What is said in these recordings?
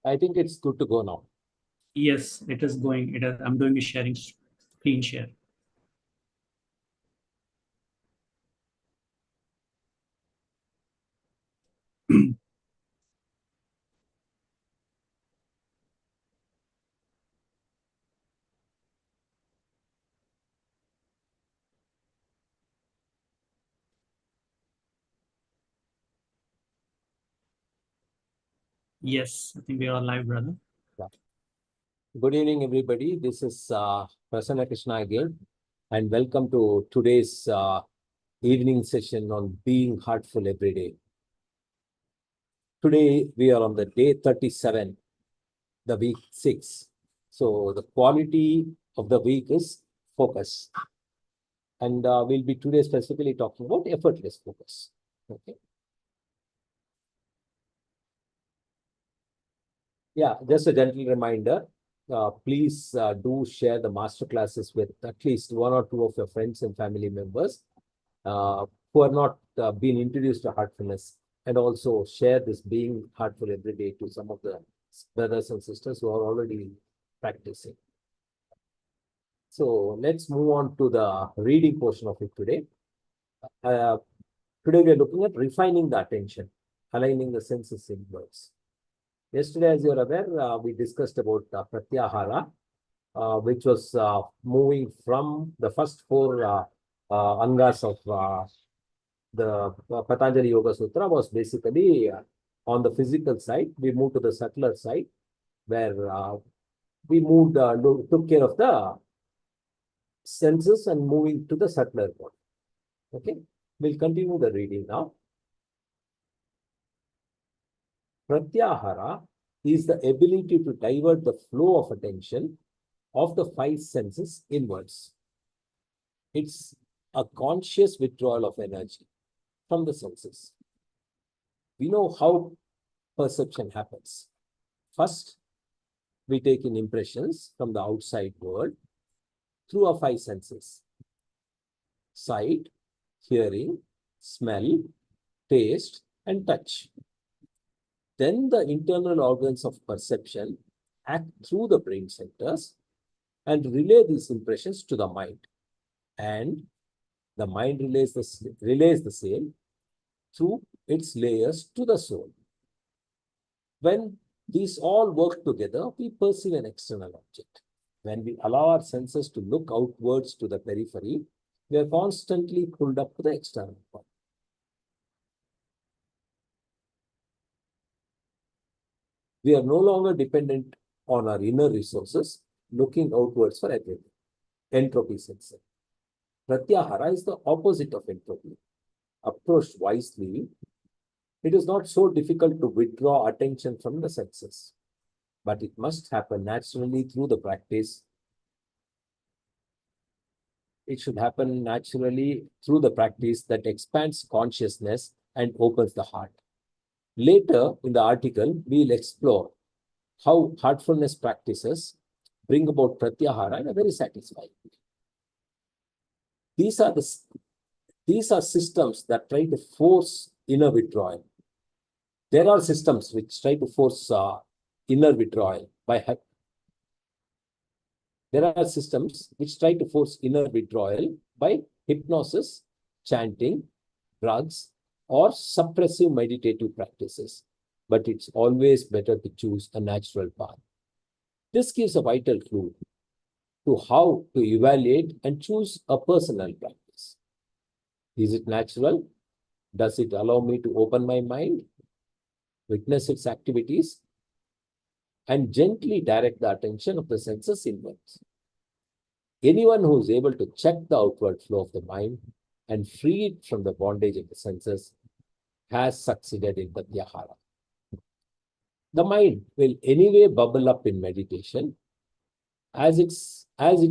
I think it's good to go now. Yes, it is going. I'm doing a sharing screen share. Yes, I think we are live, brother. Yeah. Good evening, everybody. This is Prasanna Krishna again, and welcome to today's evening session on Being Heartful Every Day. Today, we are on the day 37, the week 6. So, the quality of the week is focus. And we'll be today specifically talking about effortless focus. Okay. Yeah, just a gentle reminder. Please do share the master classes with at least one or two of your friends and family members who are not been introduced to heartfulness, and also share this Being Heartful Every Day to some of the brothers and sisters who are already practicing. So let's move on to the reading portion of it today. Today we are looking at refining the attention, aligning the senses in words. Yesterday, as you're aware, we discussed about pratyahara, which was moving from the first four angas of the Patanjali Yoga Sutra was basically on the physical side. We moved to the subtler side, where we moved, took care of the senses and moving to the subtler one. Okay, we'll continue the reading now. Pratyahara is the ability to divert the flow of attention of the five senses inwards. It's a conscious withdrawal of energy from the senses. We know how perception happens. First, we take in impressions from the outside world through our five senses: sight, hearing, smell, taste, and touch. Then the internal organs of perception act through the brain centers and relay these impressions to the mind. And the mind relays the same through its layers to the soul. When these all work together, we perceive an external object. When we allow our senses to look outwards to the periphery, we are constantly pulled up to the external point. We are no longer dependent on our inner resources, looking outwards for everything. Entropy sets in. Pratyahara is the opposite of entropy. Approached wisely, it is not so difficult to withdraw attention from the senses, but it must happen naturally through the practice. It should happen naturally through the practice that expands consciousness and opens the heart. Later in the article, we'll explore how heartfulness practices bring about pratyahara in a very satisfying way. These are systems that try to force inner withdrawal. There are systems which try to force inner withdrawal by hypnosis, chanting, drugs, or suppressive meditative practices. But it's always better to choose a natural path. This gives a vital clue to how to evaluate and choose a personal practice. Is it natural? Does it allow me to open my mind, witness its activities, and gently direct the attention of the senses inwards? Anyone who is able to check the outward flow of the mind and free it from the bondage of the senses has succeeded in pratyahara. The mind will anyway bubble up in meditation, as it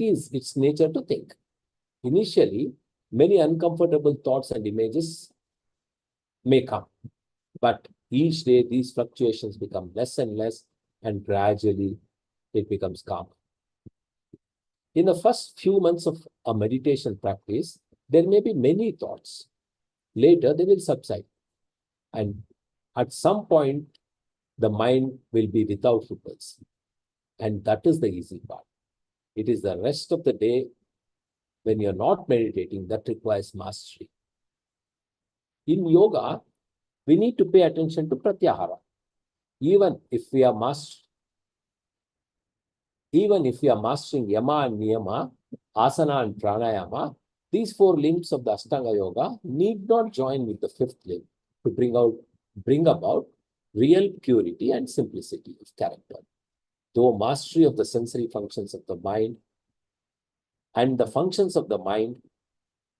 is its nature to think. Initially, many uncomfortable thoughts and images may come, but each day these fluctuations become less and less, and gradually it becomes calm. In the first few months of a meditation practice, there may be many thoughts. Later, they will subside. And at some point, the mind will be without ripples. And that is the easy part. It is the rest of the day when you're not meditating that requires mastery. In yoga, we need to pay attention to pratyahara. Even if we are mastering yama and niyama, asana and pranayama, these 4 limbs of the Ashtanga Yoga need not join with the 5th limb to bring about real purity and simplicity of character. Though mastery of the sensory functions of the mind and the functions of the mind,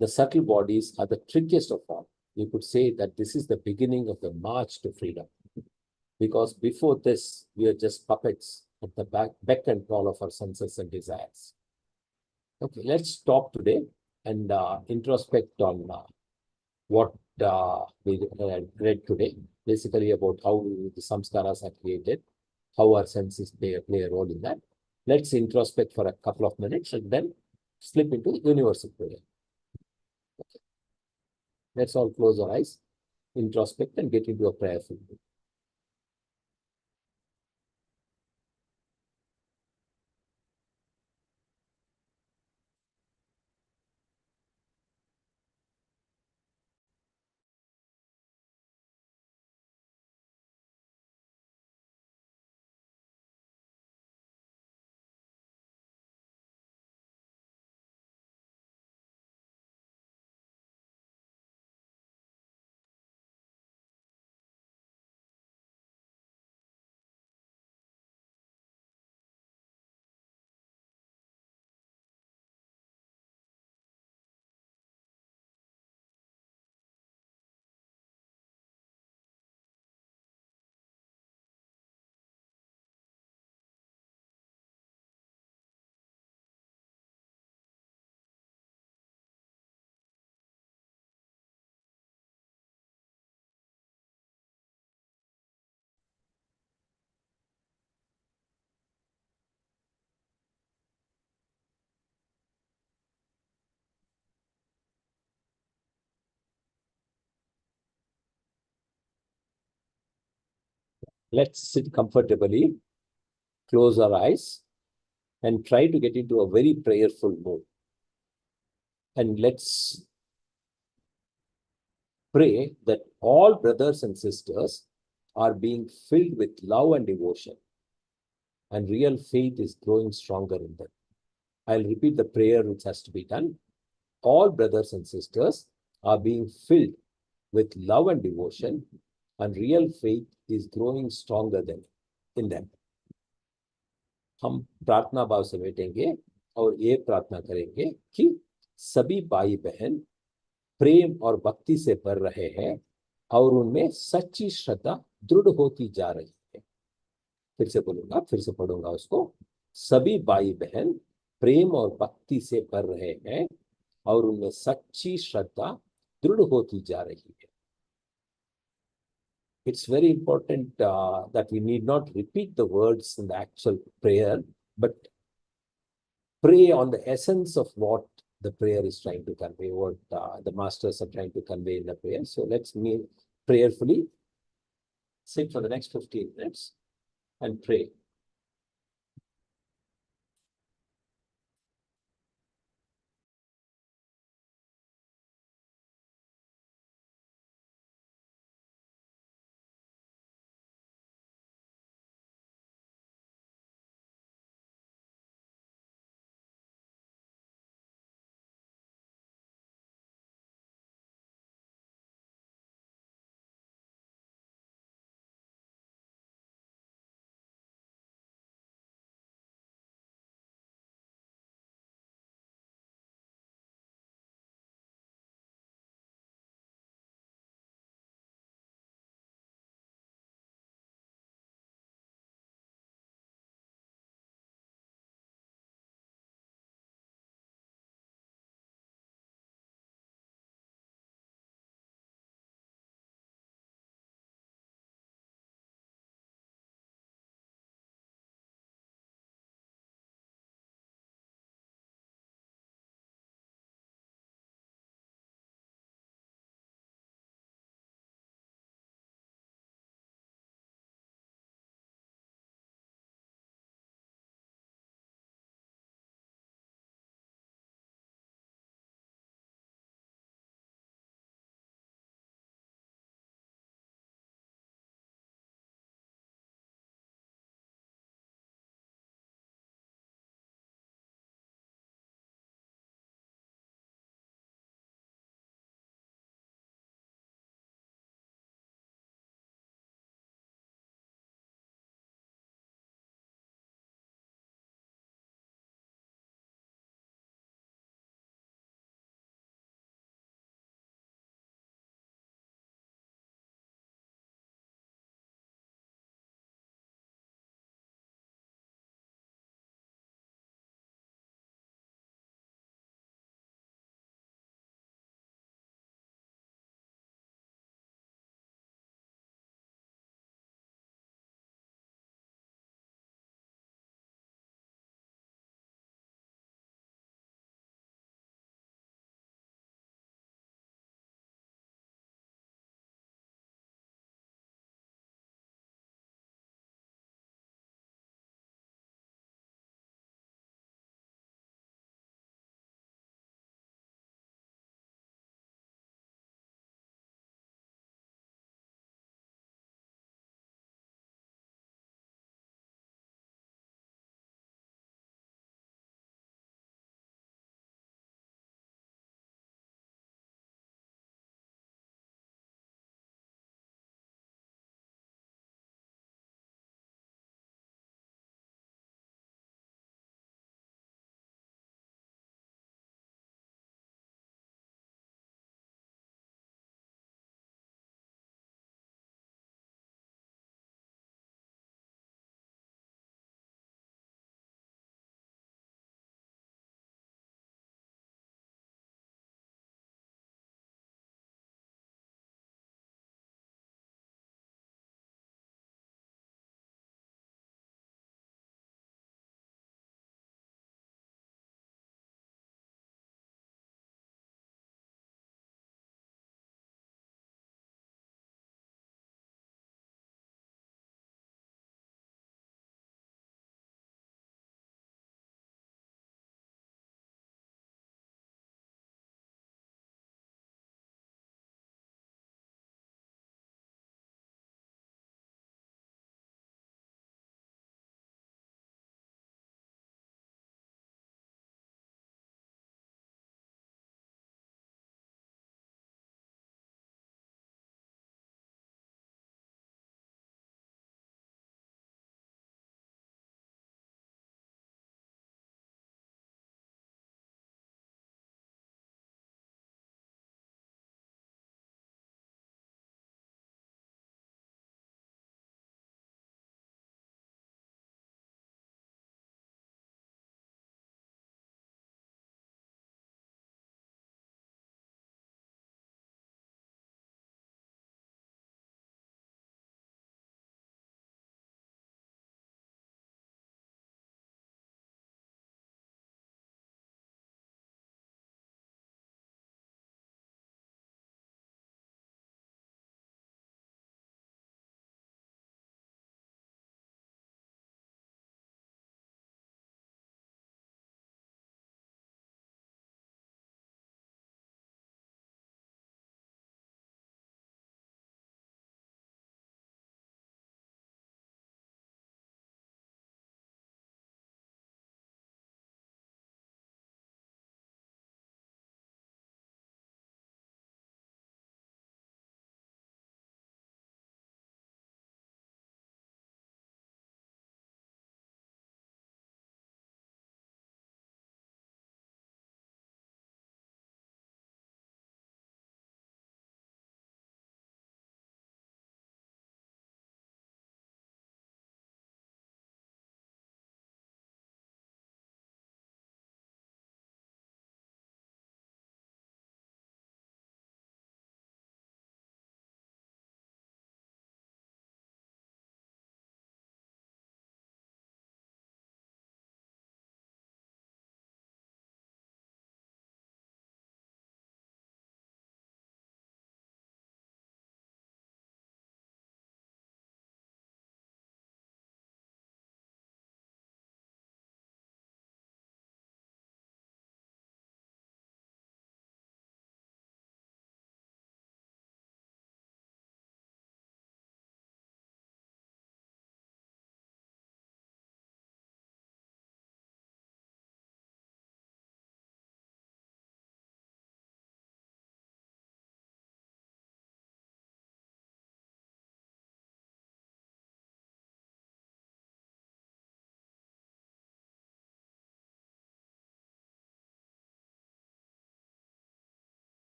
the subtle bodies are the trickiest of all. You could say that this is the beginning of the march to freedom. Because before this, we are just puppets at the beck and call of our senses and desires. Okay, let's stop today and introspect on what we read today, basically about how the samskaras are created, how our senses play a role in that. Let's introspect for a couple of minutes and then slip into universal prayer. Okay. Let's all close our eyes, introspect, and get into a prayerful mood. Let's sit comfortably, close our eyes, and try to get into a very prayerful mood. And let's pray that all brothers and sisters are being filled with love and devotion, and real faith is growing stronger in them. I'll repeat the prayer which has to be done. All brothers and sisters are being filled with love and devotion, and real faith is growing stronger in them. हम प्रार्थना भाव से बैठेंगे और ये प्रार्थना करेंगे कि सभी भाई बहन प्रेम और भक्ति से भर रहे हैं और उनमें सच्ची श्रद्धा दृढ़ होती जा रही है। फिर से बोलूंगा, फिर से पढ़ूंगा उसको। सभी भाई बहन प्रेम और भक्ति से भर रहे हैं और उनमें सच्ची श्रद्धा दृढ़ होती जा रही है। It's very important that we need not repeat the words in the actual prayer, but pray on the essence of what the prayer is trying to convey, what the masters are trying to convey in the prayer. So let's prayerfully sit for the next 15 minutes and pray.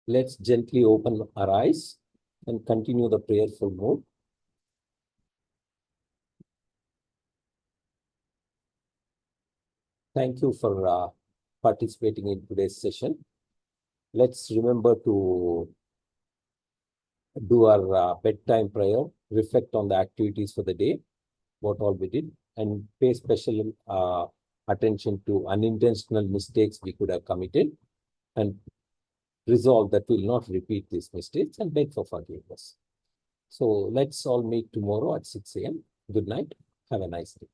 Let's gently open our eyes and continue the prayerful mode. Thank you for participating in today's session. Let's remember to do our bedtime prayer, reflect on the activities for the day, what all we did, and pay special attention to unintentional mistakes we could have committed, and resolve that we'll not repeat these mistakes and beg for forgiveness. So let's all meet tomorrow at 6 a.m. Good night. Have a nice day.